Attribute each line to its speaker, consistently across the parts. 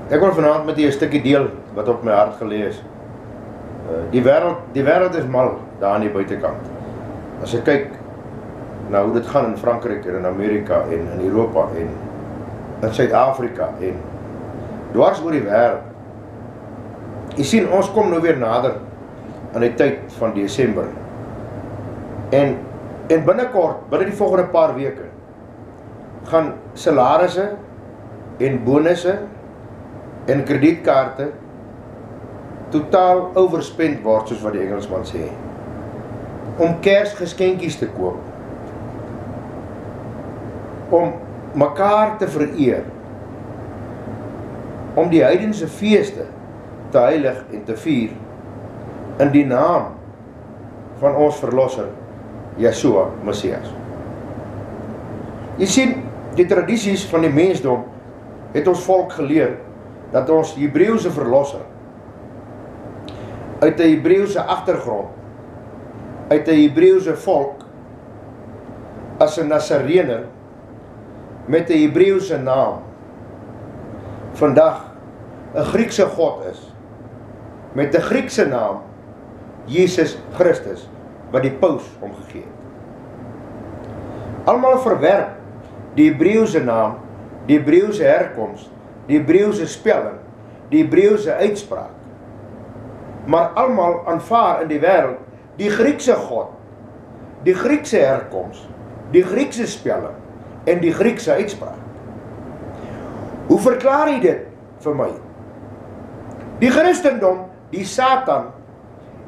Speaker 1: Ek wil vanaand met julle 'n stukkie deel wat op my hart gelê is. Die wêreld is mal daar aan die buitekant. As ek kyk na hoe dit gaan in Frankryk en in Amerika en in Europa en in Suid-Afrika en dwars oor die wêreld. Jy sien, ons kom nou weer nader aan die tyd van Desember. En binnekort, binne die volgende paar weke, gaan salarisse en bonusse en kredietkaarte totaal overspend word, soos wat die Engelsman sê, om Kersgeskenkies te koop, om mekaar te vereer, om die heidense feeste te heilig en te vier in die naam van ons verlosser Yeshua Messias. Jy sien, die tradisies van die mensdom het ons volk geleer dat ons Hebreëse verlosser uit 'n Hebreëse agtergrond, uit 'n Hebreëse volk, as 'n Nasarener met 'n Hebreëse naam, vandag 'n Griekse God is, met 'n Griekse naam, Jesus Christus, wat die paus hom gegee het. Almal verwerp die Hebreëse naam, die Hebreëse herkoms, die Hebreëse spelling, die Hebreëse uitspraak, maar almal aanvaar in die wêreld die Griekse God, die Griekse herkoms, die Griekse spelling en die Griekse uitspraak. Hoe verklaar jy dit vir my? Die Christendom, die Satan,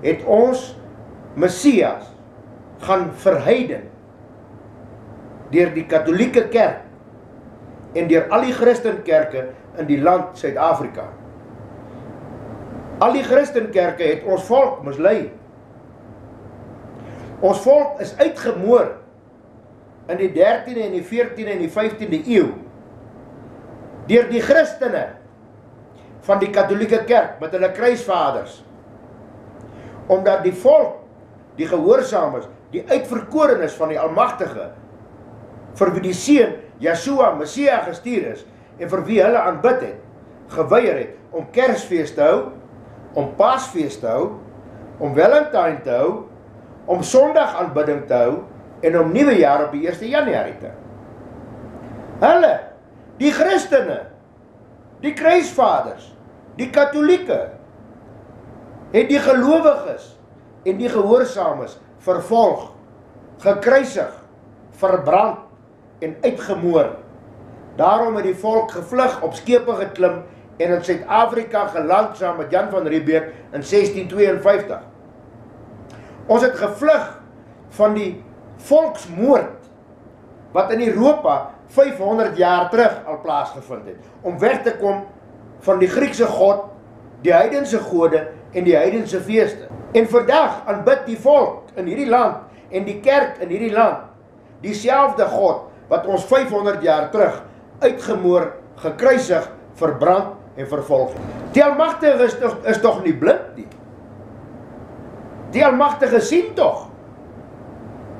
Speaker 1: het ons Messias gaan verheiden deur die Katolieke Kerk en deur al die Christenkerke in die land Suid-Afrika. Al die Christenkerke het ons volk mislei. Ons volk is uitgemoor in die 13de en die 14de en die 15de eeu deur die Christene van die Katolieke Kerk met hulle kruisvaders, omdat die volk, die gehoorsaames, die uitverkorenes van die Almagtige, vir wie die Seun Yeshua Messias gestuur is en vir wie hulle aanbid het, geweier het om Kersfees te hou, om Paasfees te hou, om Valentine te hou, om Sondag aanbidding te hou en om Nuwe Jaar op die 1 Januarie te hou. Hulle, die Christene, die kruisvaders, die Katolieke, het die gelowiges en die gehoorsaames vervolg, gekruisig, verbrand en uitgemoor. Daarom het die volk gevlug, op skepe geklim en in Suid-Afrika geland saam met Jan van Riebeeck in 1652. Ons het gevlug van die volksmoord wat in Europa 500 jaar terug al plaasgevind het, om weg te kom van die Griekse God, die heidense gode en die heidense feeste. En vandag aanbid die volk in hierdie land en die kerk in hierdie land dieselfde God wat ons 500 jaar terug uitgemoor, gekruisig, verbrand en vervolg. Die Almagtige is tog nie blind nie. Die Almagtige sien tog.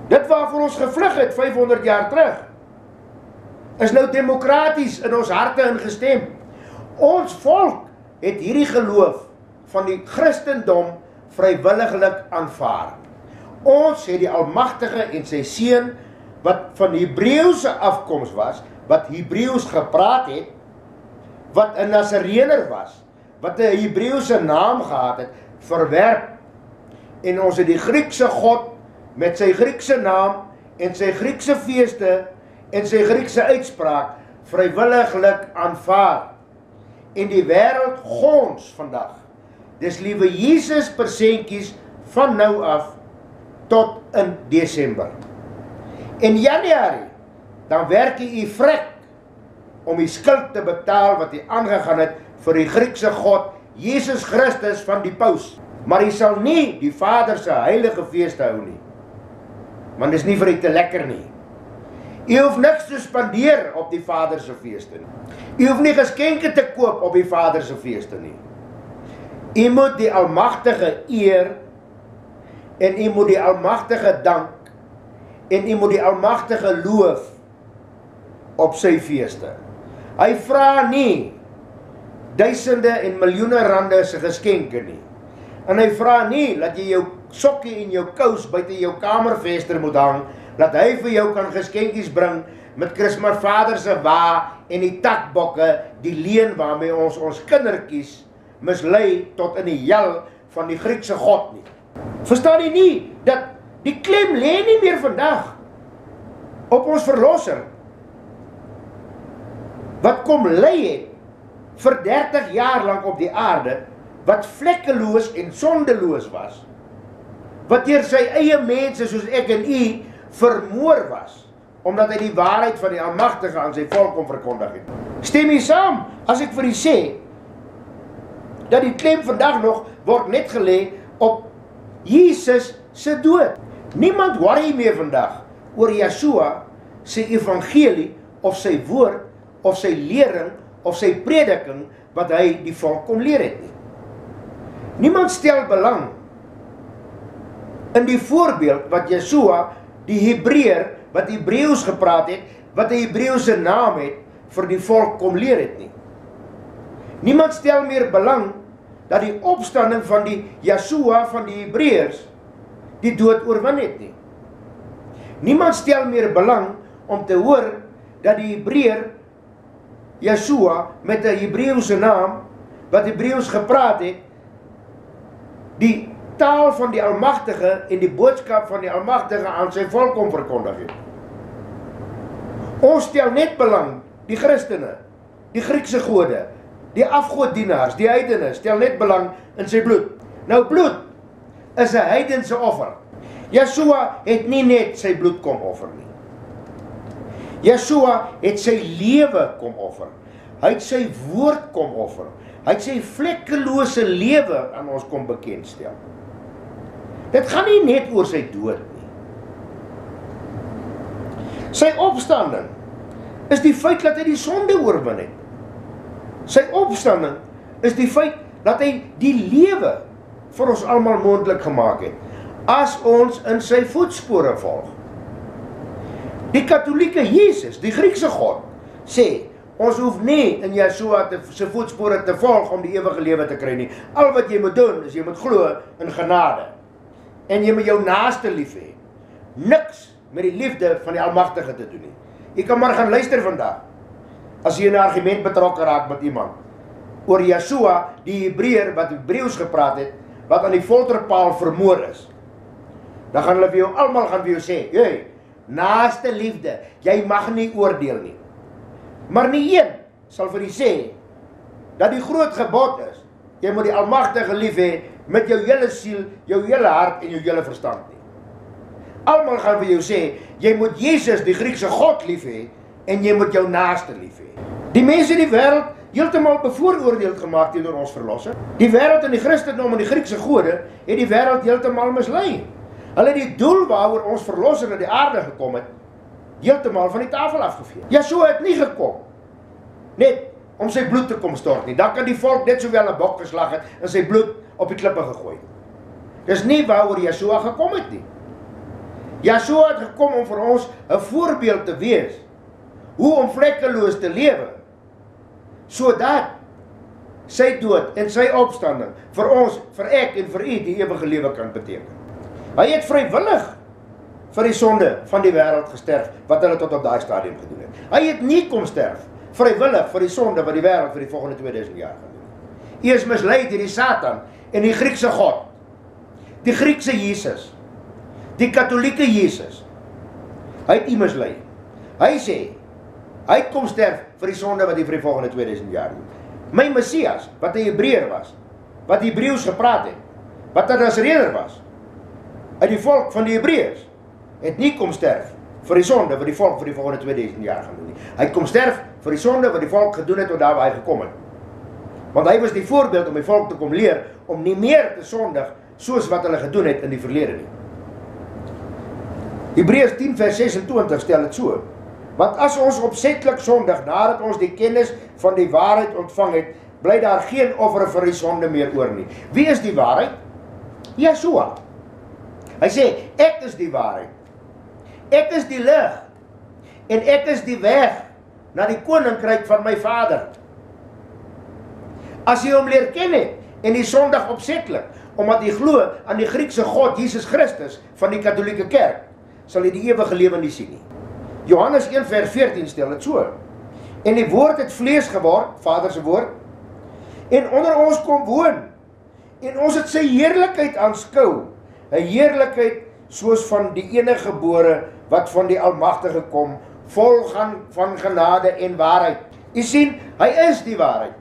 Speaker 1: Dit waarvoor ons gevlug het 500 jaar terug, is nou demokraties in ons harte ingestem. Ons volk het hierdie geloof van die Christendom vrywilliglik aanvaar. Ons het die Almagtige en sy Seun, wat van Hebreëse afkoms was, wat Hebreëus gepraat het, wat 'n Nasarener was, wat 'n Hebreëse naam gehad het, verwerp. En ons het die Griekse God met sy Griekse naam en sy Griekse feeste en sy Griekse uitspraak vrywilliglik aanvaar. En die wêreld gons vandag. Dis liewe Jesus persentjies van nou af tot in Desember. In Januarie, dan werk jy vrek om die skuld te betaal wat jy aangegaan het vir die Griekse God, Jesus Christus van die paus. Maar jy sal nie die Vader se heilige feeste hou nie. Want dis nie vir jy te lekker nie. Jy hoef niks te spandeer op die Vader se feeste nie. Jy hoef nie geskenke te koop op die Vader se feeste nie. Jy moet die Almagtige eer en jy moet die Almagtige dank en jy moet die Almagtige loof op sy feeste. Hy vra nie duisende en miljoene rande se geskenke nie. En hy vra nie dat jy jou sokkie en jou kous buite jou kamervenster moet hang, dat hy vir jou kan geskenkies bring met Kersvader Vader se wa en die takbokke, die leen waarmee ons kindertjies mislei tot in die hel van die Griekse God nie. Verstaan jy nie dat die klem lê nie meer vandag op ons verlosser wat kom lei het vir 30 jaar lang op die aarde, wat vlekkeloos en sondeloos was, wat deur sy eie mense soos ek en u vermoor was, omdat hy die waarheid van die Almagtige aan sy volk kom verkondig het. Stem jy saam as ek vir u sê dat die klem vandag nog word net gelê op Jesus se dood. Niemand worry meer vandag oor Yeshua sy evangelie of sy woord of sy lering of sy prediking wat hy die volk kom leer het nie. Niemand stel belang in die voorbeeld wat Yeshua, die Hebreër wat Hebreëus gepraat het, wat 'n Hebreëse naam het, vir die volk kom leer het nie. Niemand stel meer belang dat die opstanding van die Yeshua van die Hebreërs die dood oorwin het nie. Niemand stel meer belang om te hoor dat die Hebreër Yeshua met 'n Hebreëse naam wat Hebreëus gepraat het, die taal van die Almagtige en die boodskap van die Almagtige aan sy volk kom verkondig het. Ons stel net belang, die Christene, die Griekse gode, die afgoddienaars, die heidene, stel net belang in sy bloed. Nou bloed is 'n heidense offer. Yeshua het nie net sy bloed kom offer nie. Yeshua het sy lewe kom offer. Hy het sy woord kom offer. Hy het sy vlekkelose lewe aan ons kom bekendstel. Dit gaan nie net oor sy dood nie. Sy opstanding is die feit dat hy die sonde oorwin het. Sy opstanding is die feit dat hy die lewe vir ons almal moontlik gemaak het, as ons in sy voetspore volg. Die katholieke Jesus, die Griekse God, sê, ons hoef nie in Yeshua se voetspore te volg om die ewige lewe te kry nie. Al wat jy moet doen, is jy moet glo in genade. En jy moet jou naaste lief hê. Niks met die liefde van die Almagtige te doen nie. Jy kan maar gaan luister vandag, as jy in 'n argument betrokke raak met iemand, oor Yeshua, die Hebreër wat Hebreëus gepraat het, wat aan die folterpaal vermoor is. Dan gaan hulle vir jou, almal gaan vir jou sê, hey, naaste liefde, jy mag nie oordeel nie. Maar nie een sal vir u sê, dat die groot gebod is, jy moet die Almagtige lief hê, met jou hele siel, jou hele hart en jou hele verstand nie. Almal gaan vir jou sê, jy moet Jesus, die Griekse God lief hê, en jy moet jou naaste lief hê. Die mense in die wêreld heeltemal bevooroordeel gemaak teenoor ons verlosser. Die wêreld en die Christendom en die Griekse gode het die wêreld heeltemal mislei. Hulle het die doel waaroor ons verlosser na die aarde gekom het, heeltemal van die tafel afgevee. Yeshua het nie gekom net om sy bloed te kom stort nie. Dan kan die volk net sowel 'n bok geslag het en sy bloed op die klippe gegooi. Dis nie waaroor Yeshua gekom het nie. Yeshua het gekom om vir ons 'n voorbeeld te wees, hoe om vlekkeloos te lewe, sodat sy dood en sy opstanding vir ons, vir ek en vir u die ewige lewe kan beteken. Hy het vrywillig vir die sonde van die wêreld gesterf, wat hulle tot op daai stadium gedoen het. Hy het nie kom sterf vrywillig vir die sonde wat die wêreld vir die volgende 2000 jaar gaan doen. U is mislei deur die Satan en die Griekse God, die Griekse Jesus, die katholieke Jesus. Hy het u mislei. Hy sê, hy kom sterf vir die sonde wat hy vir die volgende 2000 jaar doen. My Messias, wat 'n Hebreër was, wat Hebreëus gepraat het, wat 'n Nasareër was, uit die volk van die Hebreërs, het nie kom sterf vir die sonde wat die volk vir die volgende 2000 jaar gaan doen nie. Hy kom sterf vir die sonde wat die volk gedoen het tot daar waar hy gekom het. Want hy was die voorbeeld om die volk te kom leer om nie meer te sondig soos wat hulle gedoen het in die verlede nie. Hebreërs 10 vers 26 stel dit so: want as ons opsetlik sondig nadat ons die kennis van die waarheid ontvang het, bly daar geen offer vir die sonde meer oor nie. Wie is die waarheid? Yeshua. Hy sê, ek is die waarheid. Ek is die lig. En ek is die weg na die koninkryk van my Vader. As jy hom leer ken het, en die Sondag opsetlik, omdat jy glo aan die Griekse God, Jesus Christus, van die Katolieke Kerk, sal jy die ewige lewe nie sien nie. Johannes 1 vers 14 stel dit so. En die woord het vlees geword, Vader se woord, en onder ons kom woon, en ons het sy heerlikheid aanskou, 'n heerlikheid soos van die enige gebore, wat van die Almagtige kom, vol van genade en waarheid. U sien, hy is die waarheid.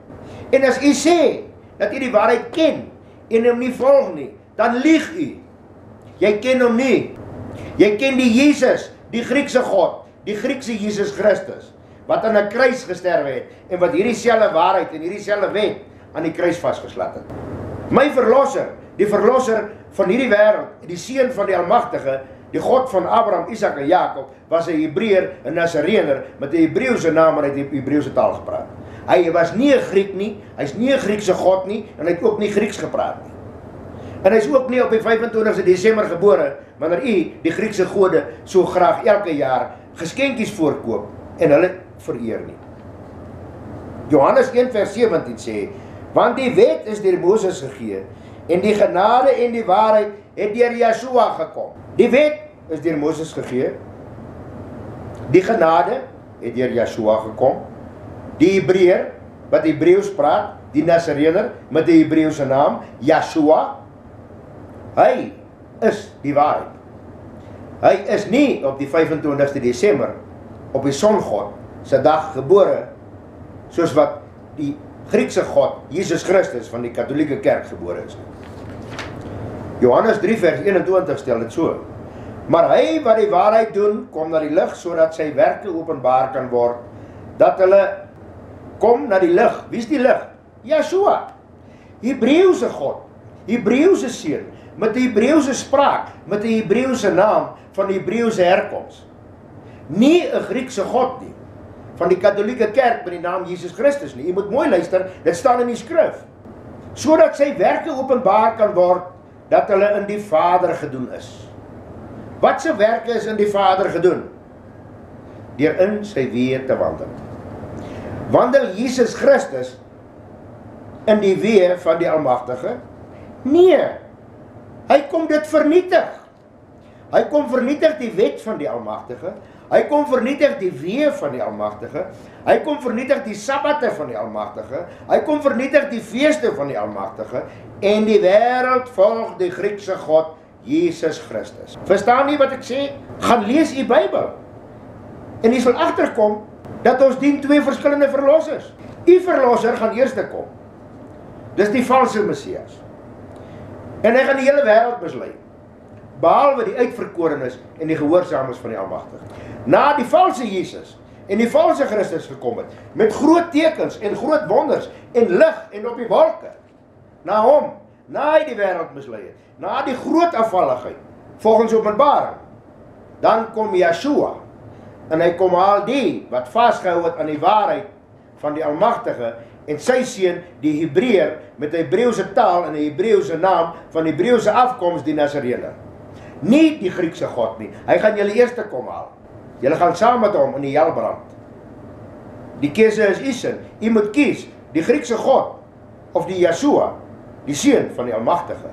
Speaker 1: En as u sê, dat u die waarheid ken, en hom nie volg nie, dan lieg u. Jy ken hom nie. Jy ken die Jesus, die Griekse God, die Griekse Jesus Christus, wat aan 'n kruis gesterwe het, en wat hierdie selfde waarheid en hierdie selfde wet aan die kruis vasgeslat het. My verlosser, die verlosser van hierdie wêreld, die seun van die Almagtige, die God van Abraham, Isak en Jakob, was 'n Hebreër, 'n Nasarener, met 'n Hebreëse naam en hy het die Hebreëse taal gepraat. Hy was nie 'n Griek nie, hy's nie 'n Griekse God nie, en hy het ook nie Grieks gepraat nie. En hy's ook nie op die 25 Desember gebore, wanneer u die Griekse gode so graag elke jaar geskenkies voorkoop, en hulle vereer nie. Johannes 1 vers 17 sê, want die wet is deur Moses gegee, en die genade en die waarheid het deur Yeshua gekom. Die wet is deur Moses gegee, die genade het deur Yeshua gekom, die Hebreër, wat Hebreëus praat, die Nasarener, met die Hebreëse naam, Yeshua, hy is die waarheid. Hy is nie op die 25 Desember, op die Songod, se dag gebore, soos wat die Griekse God, Jesus Christus, van die Katolieke Kerk gebore is. Johannes 3 vers 21 stel dit so. Maar hy wat die waarheid doen, kom na die lig, sodat sy werke openbaar kan word, dat hulle kom na die lig. Wie is die lig? Yeshua, Hebreëse God, Hebreëse seun, met die Hebreëse spraak, met die Hebreëse naam, van die Hebreëse herkoms. Nie 'n Griekse God nie, van die Katolieke Kerk met die naam Jesus Christus nie. Jy moet mooi luister, dit staan in die skrif. Sodat sy werke openbaar kan word, dat hulle in die Vader gedoen is. Wat se werke is in die Vader gedoen? Deur in sy weë te wandel. Wandel Jesus Christus in die weë van die Almagtige? Nee, hy kom dit vernietig. Hy kom vernietig die wet van die Almagtige. Hy kom vernietig die weë van die Almagtige. Hy kom vernietig die sabbate van die Almagtige. Hy kom vernietig die feeste van die Almagtige. En die wêreld volg die Griekse God, Jesus Christus. Verstaan nie wat ek sê? Gaan lees u Bybel. En jy sal agterkom, dat ons dien twee verskillende verlossers. U verlosser gaan eerste kom. Dis die valse Messias. En hy gaan die hele wêreld mislei. Behalwe die uitverkorenes en die gehoorsaames van die Almagtige. Na die valse Jesus en die valse Christus gekom het, met groot tekens en groot wonders en lig en op die wolke, na hom, na hy die wêreld mislei het, na die groot afvalligheid, volgens Openbaring, dan kom Yeshua, en hy kom al die wat vasgehou het aan die waarheid van die Almagtige, en sy seun, die Hebreër, met die Hebreëse taal en die Hebreëse naam, van die Hebreëse afkoms, die Nasarener. Nie die Griekse God nie. Hy gaan julle eerste kom haal. Julle gaan saam met hom in die hel brand. Die keuse is u sin. U moet kies die Griekse God of die Yeshua, die seun van die Almagtige.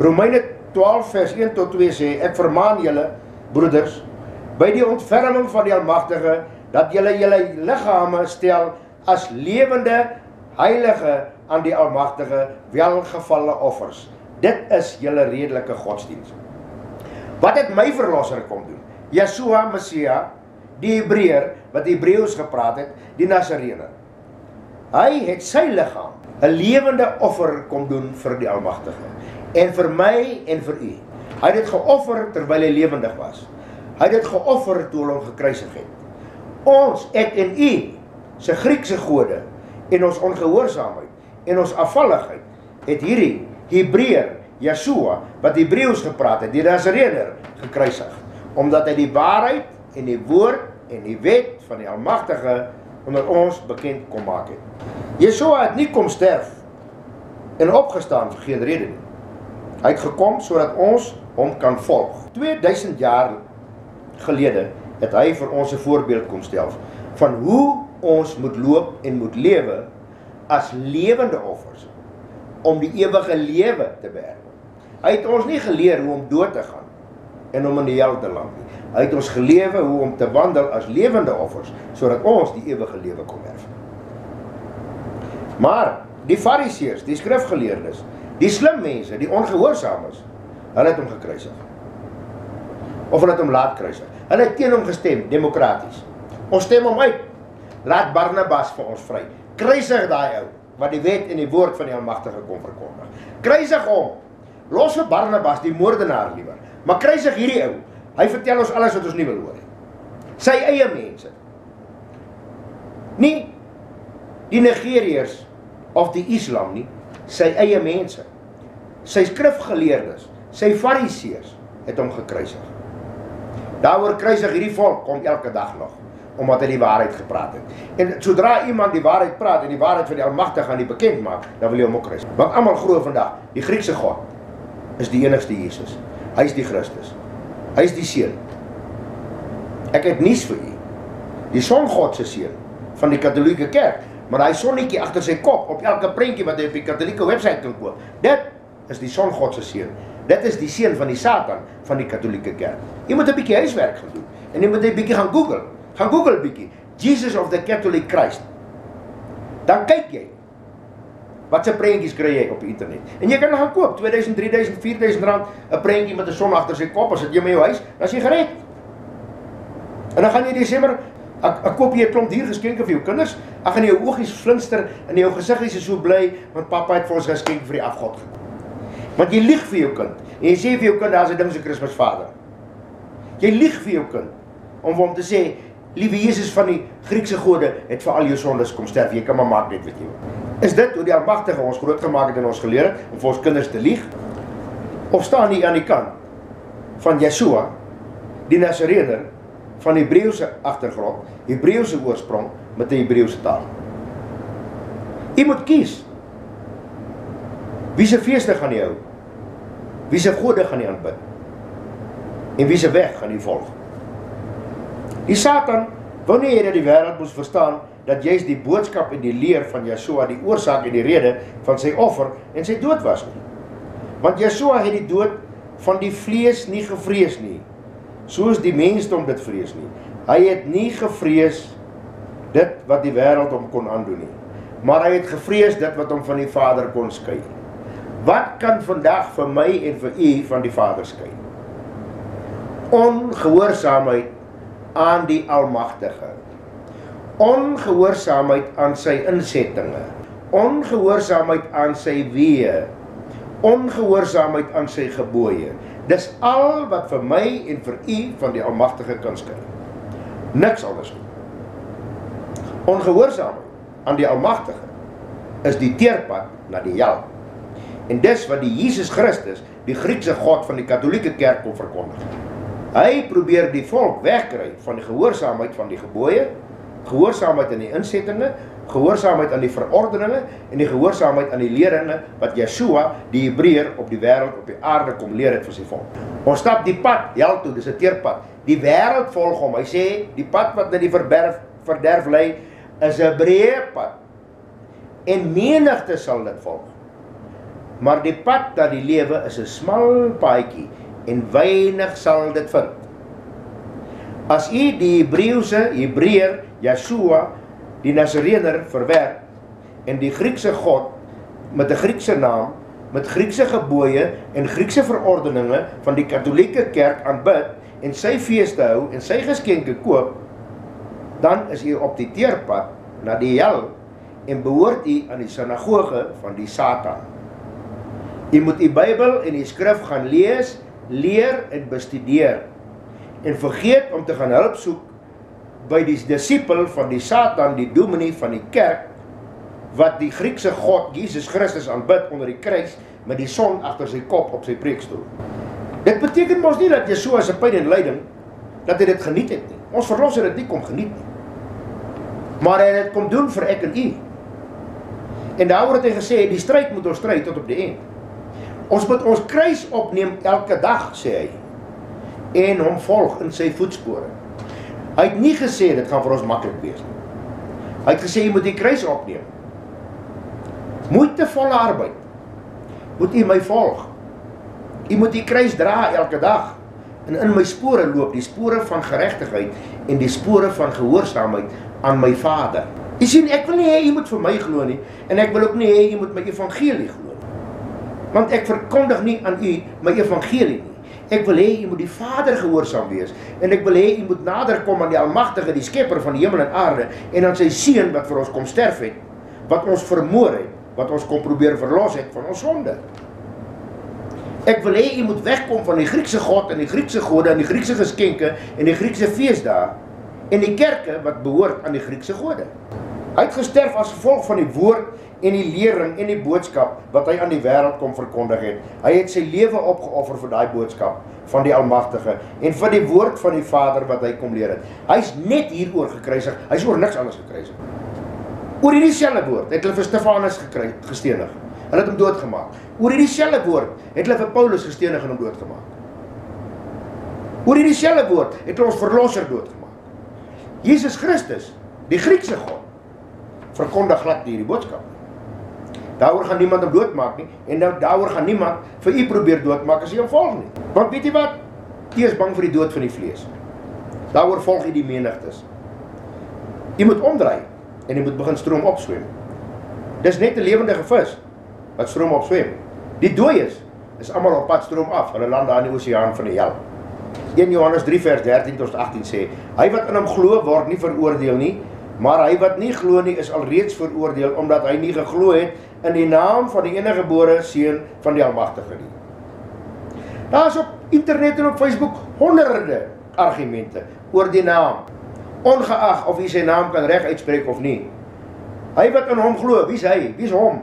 Speaker 1: Romeine 12 vers 1 tot 2 sê, ek vermaan julle, broeders, by die ontferming van die Almagtige, dat julle julle liggame stel as lewende, heilige aan die Almagtige, welgevalle offers. Dit is julle redelike godsdienst. Wat het my verlosser kom doen? Yeshua, Messia, die Hebreër, wat Hebreëus gepraat het, die Nasarener. Hy het sy liggaam, 'n lewende offer kom doen vir die Almagtige. En vir my en vir u. Hy het dit geoffer terwyl hy lewendig was. Hy het dit geoffer toe hulle hom gekruisig het. Ons, ek en u, se Griekse gode, en ons ongehoorsaamheid, en ons afvalligheid, het hierdie Hebreër, Yeshua, wat Hebreëus gepraat het, die Nasarener, gekruisig. Omdat hy die waarheid en die woord en die wet van die Almagtige onder ons bekend kom maak het. Yeshua het nie kom sterf en opgestaan vir geen rede nie. Hy het gekom sodat ons hom kan volg. 2000 jaar gelede het hy vir ons 'n voorbeeld kom stel van hoe ons moet loop en moet lewe as lewende offers om die ewige lewe te beerwe. Hy het ons nie geleer hoe om dood te gaan en om in die hel te land nie. Hy het ons gelewe hoe om te wandel as lewende offers, sodat ons die ewige lewe kon erf. Maar die fariseërs, die skrifgeleerdes, die slim mense, die ongehoorsaames, hulle het hom gekruisig. Of hulle het hom laat kruisig. Hulle het teen hom gestem, demokraties. Ons stem hom uit. Laat Barnabas vir ons vry. Kruisig daai ou, wat die wet en die woord van die Almagtige kom verkondig. Kruisig hom. Los vir Barnabas, die moordenaar liewer. Maar kruisig hierdie ou. Hy vertel ons alles wat ons nie wil hoor nie. Sy eie mense. Nie die Nigeriërs of die Islam nie, sy eie mense. Sy skrifgeleerdes, sy fariseërs het hom gekruisig. Daaroor kruisig hierdie volk kom elke dag nog, omdat hy die waarheid gepraat het. En sodra iemand die waarheid praat en die waarheid van die Almagtige aan die bekend maak, dan wil hy hom ook kruisig. Want almal glo vandag, die Griekse God is die enigste Jesus. Hy is die Christus. Hy is die seun. Ek het nuus vir u. Die songod se seun van die Katolieke Kerk, maar daai sonnetjie agter sy kop op elke prentjie wat jy op die Katolieke webwerf kan koop. Dit is die songod se seun. Dit is die seun van die Satan van die Katolieke Kerk. Jy moet 'n bietjie huiswerk gaan doen en jy moet 'n bietjie gaan Google. Gaan Google 'n bietjie. Jesus of the Catholic Christ. Dan kyk jy. Wat se prentjies kry jy op die internet? En jy kan gaan koop 2000, 3000, 4000 rand 'n prentjie met 'n son agter sy kop as dit jy met jou huis, dan is jy gered. En dan gaan jy Desember ek koop jy 'n klomp diergeskenke vir jou kinders. Ek gaan jou oogies flinster en jou gesiggies is so bly want pappa het vir ons geskenk vir die afgod gekoop. Want jy lieg vir jou kind. En jy sê vir jou kind daar's 'n ding so Kersvader. Jy lieg vir jou kind om hom te sê, liewe Jesus van die Griekse gode het vir al jou sondes kom sterf. Jy kan maar maak net wat jy wil. Is dit hoe die Almagtige ons grootgemaak het en ons geleer het om vir ons kinders te lieg? Of staan jy aan die kant van Yeshua, die Nasareëner van Hebreëse agtergrond, Hebreëse oorsprong met 'n Hebreëse taal? Jy moet kies. Wie se feeste gaan jy hou? Wie se gode gaan jy aanbid? En wie se weg gaan jy volg? Die Satan wou nie hê dat die wêreld moes verstaan dat juist die boodskap en die leer van Yeshua die oorsaak en die rede van sy offer en sy dood was nie. Want Yeshua het die dood van die vlees nie gevrees nie, soos die mensdom dit vrees nie. Hy het nie gevrees dit wat die wêreld hom kon aandoen nie, maar hy het gevrees dit wat hom van die Vader kon skei. Wat kan vandag vir my en vir u van die Vader skei? Ongehoorsaamheid aan die Almagtige. Ongehoorsaamheid aan sy insettinge. Ongehoorsaamheid aan sy weë. Ongehoorsaamheid aan sy gebooie. Dis al wat vir my en vir u van die Almagtige kan skei. Niks anders nie. Ongehoorsaamheid aan die Almagtige is die teerpad na die hel. En dis wat die Jesus Christus, die Griekse God van die Katolieke Kerk kom verkondig. Hy probeer die volk wegkry van die gehoorsaamheid van die gebooie, gehoorsaamheid aan die insettinge, gehoorsaamheid aan die verordeninge en die gehoorsaamheid aan die leringe wat Yeshua, die Hebreër op die wêreld, op die aarde kom leer het vir sy volk. Ons stap die pad hel toe, dis 'n teerpad. Die wêreld volg hom. Hy sê die pad wat na die verderf lei is 'n breë pad. En menigte sal dit volg. Maar die pad na die lewe is 'n smal paadjie en weinig sal dit vind. As u die Hebreër, Yeshua, die Nasareëner verwerp en die Griekse God met 'n Griekse naam, met Griekse gebooie en Griekse verordeninge van die Katolieke Kerk aanbid en sy feeste hou en sy geskenke koop, dan is u op die teerpad na die hel en behoort u aan die sinagoge van die Satan. U moet die Bybel en die skrif gaan lees, leer en bestudeer en vergeet om te gaan hulp soek by die disipel van die Satan, die dominee van die kerk, wat die Griekse God, Jesus Christus, aanbid onder die kruis, met die son agter sy kop op sy preekstoel. Dit beteken mos nie dat Yeshua se pyn en lyding, dat hy dit geniet het nie. Ons verlosser het nie kom geniet nie. Maar hy het dit kom doen vir ek en u. En daaroor het hy gesê, die stryd moet ons stry tot op die eind. Ons moet ons kruis opneem elke dag, sê hy, en hom volg in sy voetspore. Hy het nie gesê, dit gaan vir ons maklik wees nie. Hy het gesê, jy moet die kruis opneem. moeitevolle arbeid, moet u my volg. U moet die kruis dra elke dag, en in my spore loop, die spore van geregtigheid, en die spore van gehoorsaamheid aan my Vader. U sien, ek wil nie hê u moet vir my glo nie, en ek wil ook nie hê u moet my evangelie glo nie. Want ek verkondig nie aan u my evangelie nie. Ek wil hê u moet die Vader gehoorsaam wees, en ek wil hê u moet nader kom aan die Almagtige, die Skepper van die hemel en aarde, en aan sy Seun wat vir ons kom sterf het, wat ons vermoor het, wat ons kom probeer verlos het van ons sonde. Ek wil hê u moet wegkom van die Griekse God en die Griekse gode en die Griekse geskenke en die Griekse feesdae en die kerke wat behoort aan die Griekse gode. Hy het gesterf as gevolg van die woord en die lering en die boodskap wat hy aan die wêreld kom verkondig het. Hy het sy lewe opgeoffer vir daai boodskap van die Almagtige en vir die woord van die Vader wat hy kom leer het. Hy's net hieroor gekruisig, hy's oor niks anders gekruisig. Oor hierdie selfde woord het hulle vir Stefanus gestenig. Hulle het hom doodgemaak. Oor hierdie selfde woord het hulle vir Paulus gestenig en hom doodgemaak. Oor hierdie selfde woord het hulle ons verlosser doodgemaak. Jesus Christus, die Griekse God, verkondig glad hierdie boodskap. Daaroor gaan niemand hom doodmaak nie, en daaroor gaan niemand vir u probeer doodmaak as u hom volg nie. Want weet jy wat? U is bang vir die dood van die vlees. Daaroor volg u die menigtes. U moet omdraai, en u moet begin stroom opswem. Dis net 'n lewendige vis wat stroom opswem. Die dooies is almal op pad stroom af. Hulle land daar in die oseaan van die hel. 1 Johannes 3 vers 13 tot 18 sê, hy wat in hom glo word nie veroordeel nie, maar hy wat nie glo nie is alreeds veroordeel, omdat hy nie geglo het in die naam van die eniggebore Seun van die Almagtige nie. Daar is op internet en op Facebook honderde argumente oor die naam, ongeag of hy sy naam kan reg uitspreek of nie. Hy wat in hom glo, wie is hy? Wie is hom?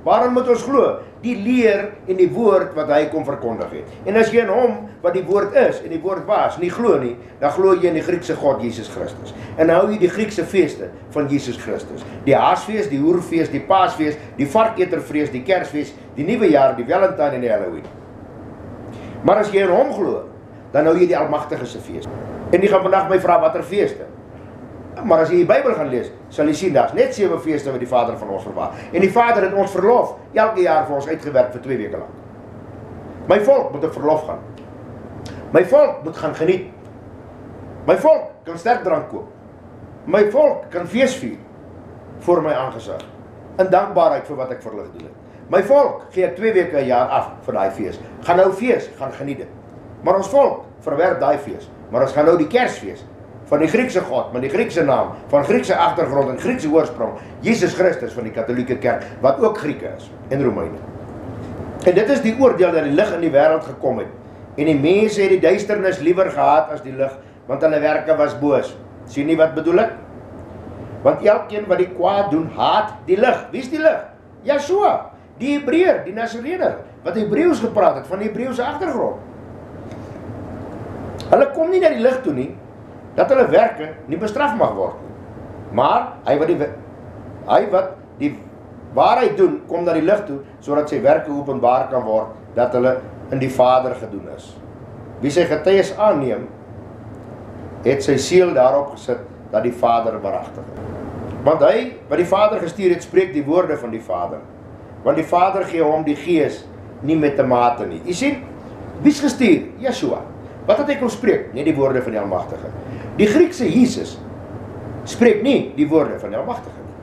Speaker 1: Waarom moet ons glo? Die leer en die woord wat hy kom verkondig het. En as jy in hom, wat die woord is en die woord was, nie glo nie, dan glo jy in die Griekse God Jesus Christus. En hou jy die Griekse feeste van Jesus Christus. Die Haasfees, die Hoerfees, die Paasfees, die Varketervrees, die Kersfees, die Nuwe Jaar, die Valentine en die Halloween. Maar as jy in hom glo, dan hou jy die Almagtige se fees. En jy gaan vandag my vra watter feeste. Maar as jy die Bybel gaan lees, sal jy sien, daar is net 7 feeste wat die Vader van ons verwag. En die Vader het ons verlof elke jaar vir ons uitgewerk vir 2 weke lang. My volk moet op verlof gaan. My volk moet gaan geniet. My volk kan sterkdrank koop. My volk kan fees vier voor my aangesig, in dankbaarheid vir wat ek vir hulle gedoen het. My volk gee 2 weke 'n jaar af vir daai fees. Gaan nou fees, gaan geniet dit. Maar ons volk verwerp daai fees. Maar ons gaan nou die Kersfees van die Griekse God, met die Griekse naam, van Griekse agtergrond en Griekse oorsprong, Jesus Christus van die Katolieke Kerk, wat ook Grieke is, en Romeine. En dit is die oordeel dat die lig in die wêreld gekom het, en die mense het die duisternis liewer gehaat as die lig, want hulle werke was boos. Sien nie wat bedoel ek? Want elkeen wat die kwaad doen, haat die lig. Wie is die lig? Yeshua, die Hebreër, die Nasarener, wat Hebreeus gepraat het, van die Hebreëse agtergrond. Hulle kom nie na die lig toe nie, dat hulle werke nie bestraf mag word nie. Maar hy wat die waarheid doen, kom na die lig toe, sodat sy werke openbaar kan word, dat hulle in die Vader gedoen is. Wie sy getuies aanneem, het sy siel daarop gesit, dat die Vader waaragtig is. Want hy, wat die Vader gestuur het, spreek die woorde van die Vader. Want die Vader gee hom die Gees, nie met 'n mate nie. Jy sien, wie is gestuur? Yeshua. Wat het hy kom spreek? Nie die woorde van die Almagtige. Die Griekse Jesus spreek nie die woorde van die Almagtige nie.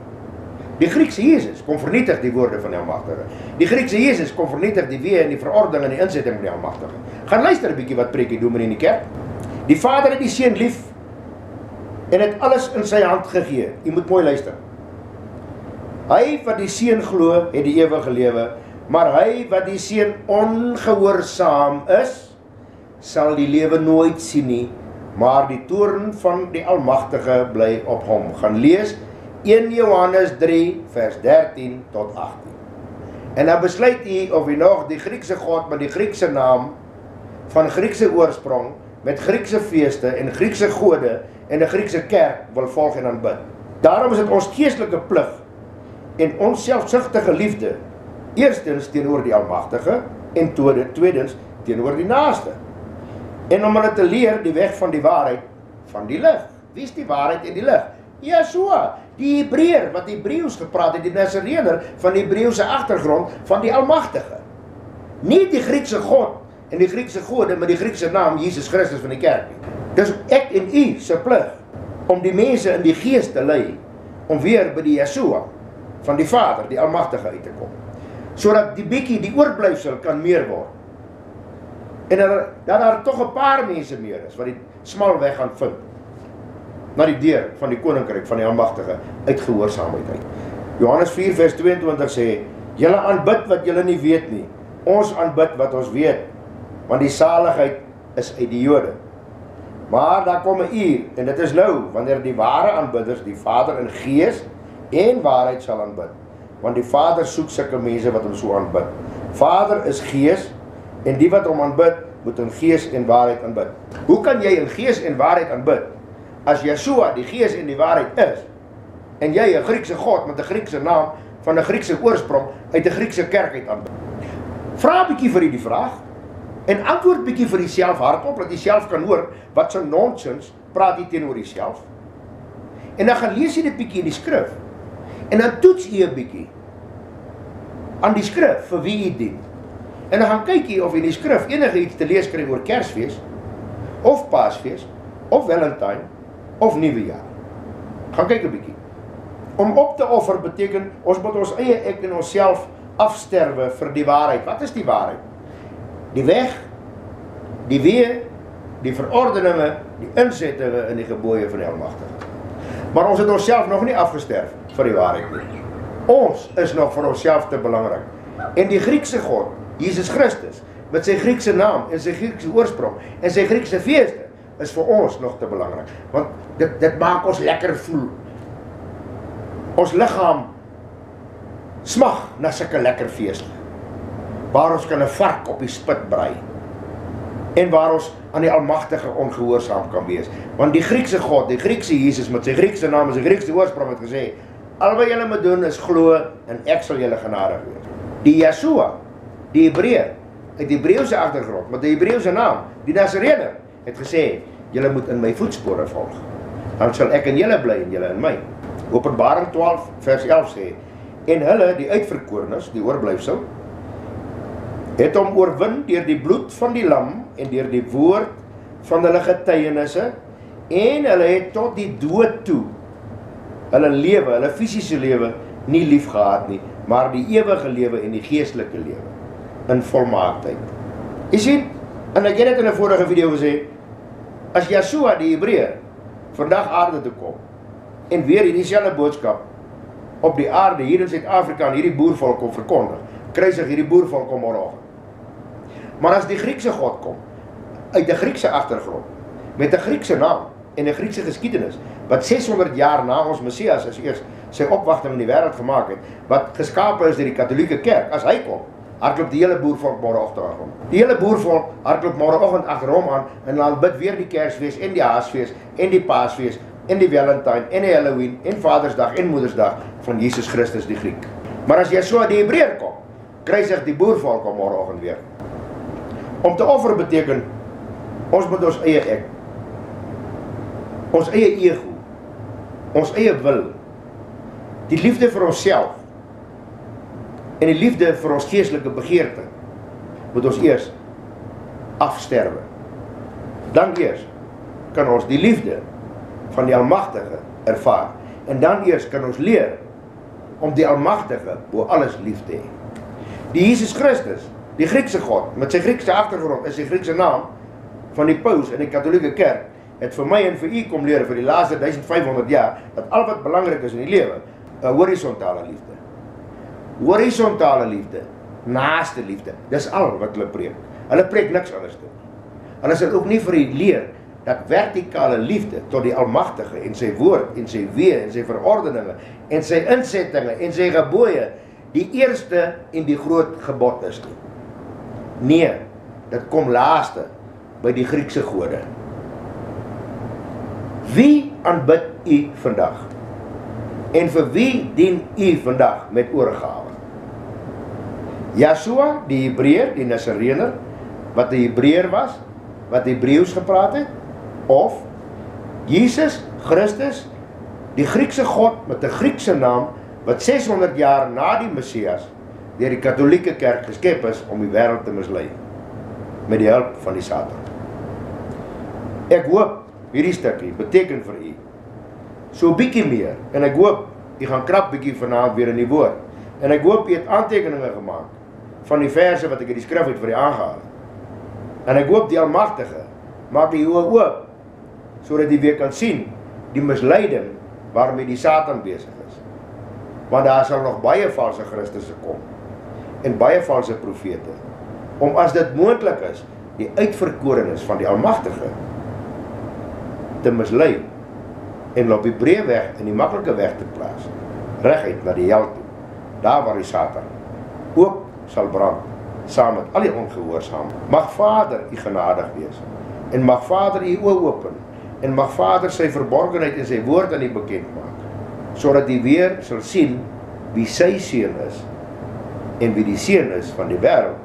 Speaker 1: Die Griekse Jesus kom vernietig die woorde van die Almagtige. Die Griekse Jesus kom vernietig die weë en die verordening en die insetting van die Almagtige. Gaan luister 'n bietjie wat preek die dominee in die kerk. Die Vader het die Seun lief en het alles in sy hand gegee. U moet mooi luister. Hy wat die Seun glo, het die ewige lewe, maar hy wat die Seun ongehoorsaam is, sal die lewe nooit sien nie, maar die toorn van die Almagtige bly op hom. Gaan lees 1 Johannes 3 vers 13 tot 18. En dan besluit u of u nog die Griekse God met die Griekse naam, van Griekse oorsprong, met Griekse feeste en Griekse gode en 'n Griekse kerk wil volg en aanbid. Daarom is dit ons geestelike plig en ons selfsugtige liefde, eerstens teenoor die Almagtige en tweedens teenoor die naaste. En om hulle te leer die weg van die waarheid, van die lig. Wie is die waarheid en die lig? Yeshua. Die Hebreër wat Hebreeus gepraat het, die Nasareëner van die Hebreëse agtergrond van die Almagtige. Nie die Griekse God en die Griekse gode met die Griekse naam Jesus Christus van die kerk nie. Dis ek en u se plig om die mense in die gees te lei, om weer by die Yeshua van die Vader, die Almagtige uit te kom. Sodat die bietjie, die oorblyfsel kan meer word. En dat daar toch 'n paar mense meer is, wat die smal weg gaan vind, na die deur van die koninkryk van die Almagtige, uit gehoorsaamheid uit. Johannes 4 vers 22 sê, julle aanbid wat julle nie weet nie, ons aanbid wat ons weet, want die saligheid is uit die Jode. Maar daar kom 'n uur, en dit is nou, wanneer die ware aanbidders die Vader in gees en waarheid sal aanbid, want die Vader soek sulke mense wat hom so aanbid. Vader is gees, en die wat hom aanbid, moet in gees en waarheid aanbid. Hoe kan jy in gees en waarheid aanbid, as Yeshua die gees en die waarheid is, en jy 'n Griekse God met 'n Griekse naam, van 'n Griekse oorsprong, uit 'n Griekse kerk uit aanbid? Vra 'n bietjie vir die vraag, en antwoord bietjie vir jouself hardop, dat jy self kan hoor, wat so nonsens praat jy teenoor jouself. En dan gaan lees jy dit bietjie in die skrif, en dan toets jy 'n bietjie aan die skrif vir wie jy dien. En dan gaan kyk jy of in die skrif enige iets te lees kry oor Kersfees, of Paasfees, of Valentine, of Nuwejaar. Gaan kyk 'n bietjie. Om op te offer beteken, ons moet ons eie ek en onsself afsterwe vir die waarheid. Wat is die waarheid? Die weg, die weë, die verordeninge, die insettinge in die gebooie van die Almagtige. Maar ons het onsself nog nie afgesterf vir die waarheid nie. Ons is nog vir onsself te belangrik. En die Griekse God, Jesus Christus, met sy Griekse naam en sy Griekse oorsprong en sy Griekse feeste, is vir ons nog te belangrik. Want dit maak ons lekker voel. Ons liggaam smag na sulke lekker feeste, waar ons kan 'n vark op die spit braai, en waar ons aan die Almagtige ongehoorsaam kan wees. Want die Griekse God, die Griekse Jesus met sy Griekse naam en sy Griekse oorsprong het gesê, al wat julle moet doen is glo en ek sal julle genadig wees. Die Yeshua, die Hebreër, uit die Hebreëse agtergrond, met die Hebreëse naam, die Nasareëner, het gesê, julle moet in my voetspore volg. Dan sal ek in julle bly en julle in my. Openbaring 12 vers 11 sê, en hulle, die uitverkorenes, die oorblyfsel, het hom oorwin deur die bloed van die lam en deur die woord van hulle getuienisse, en hulle het tot die dood toe hulle lewe, hulle fisiese lewe nie lief gehad nie, maar die ewige lewe en die geestelike lewe in volmaaktheid. Jy sien, en ek het dit in 'n vorige video gesê, as Yeshua die Hebreër vandag aarde toe kom en weer in dieselfde boodskap op die aarde hier in Suid-Afrika aan hierdie boervolk kom verkondig, kruisig hierdie boervolk om môreoggend. Maar as die Griekse God kom, uit 'n Griekse agtergrond, met 'n Griekse naam en 'n Griekse geskiedenis, wat 600 jaar na ons Messias is eers sy opwagting in die wêreld gemaak het, wat geskape is deur die Katolieke Kerk, as hy kom, hardloop die hele boervolk môreoggend aan hom. Die hele boervolk hardloop môreoggend agter hom aan, en dan bid weer die Kersfees en die Haasfees en die Paasfees en die Valentine en die Halloween en Vadersdag en Moedersdag van Jesus Christus die Griek. Maar as Yeshua die Hebreër kom, kruisig die boervolk om môreoggend weer. Om te offer beteken, ons moet ons eie ek, ons eie ego, ons eie wil, die liefde vir onsself en die liefde vir ons geestelike begeerte, moet ons eers afsterwe. Dan eers kan ons die liefde van die Almagtige ervaar. En dan eers kan ons leer om die Almagtige bo alles lief te hê. Die Jesus Christus, die Griekse God, met sy Griekse agtergrond en sy Griekse naam, van die Paus en die Katolieke Kerk, het vir my en vir u kom leer vir die laaste 1500 jaar, dat al wat belangrik is in die lewe, 'n horisontale liefde. Horisontale liefde, naaste liefde, dis al wat hulle preek. Hulle preek niks anders nie. Hulle sal ook nie vir u leer dat vertikale liefde tot die Almagtige en sy woord en sy weë en sy verordeninge en sy insettinge en sy gebooie die eerste en die groot gebod is nie. Nee, dit kom laaste by die Griekse gode. Wie aanbid u vandag? En vir wie dien u vandag met oorgawe? Yeshua, die Hebreër, die Nasareëner, wat 'n Hebreër was, wat Hebreeus gepraat het, of Jesus Christus, Die Griekse God met 'n Griekse naam wat 600 jaar na die Messias deur die Katolieke Kerk geskep is om die wêreld te mislei met die hulp van die Satan. Ek hoop hierdie stukkie beteken vir u so 'n bietjie meer, en ek hoop u gaan krap bietjie vanaand weer in die woord, en ek hoop u het aantekeninge gemaak van die verse wat ek in die skrif het vir u aangehaal, en ek hoop die Almagtige maak die oë oop sodat u weer kan sien die misleiding waarmee die Satan besig is, want daar sal nog baie valse Christusse kom en baie valse profete, om as dit moontlik is die uitverkorenes van die Almagtige te mislei en op die breë weg en die maklike weg te plaas, reguit na die hel toe, daar waar die Satan ook sal brand, saam met al die ongehoorsaam. Mag Vader u genadig wees, en mag Vader u oë open, en mag Vader sy verborgenheid in sy woord aan u bekend maak, sodat u weer sal sien wie sy seun is, en wie die seun is van die wêreld,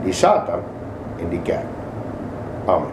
Speaker 1: die Satan en die kerk. Amen.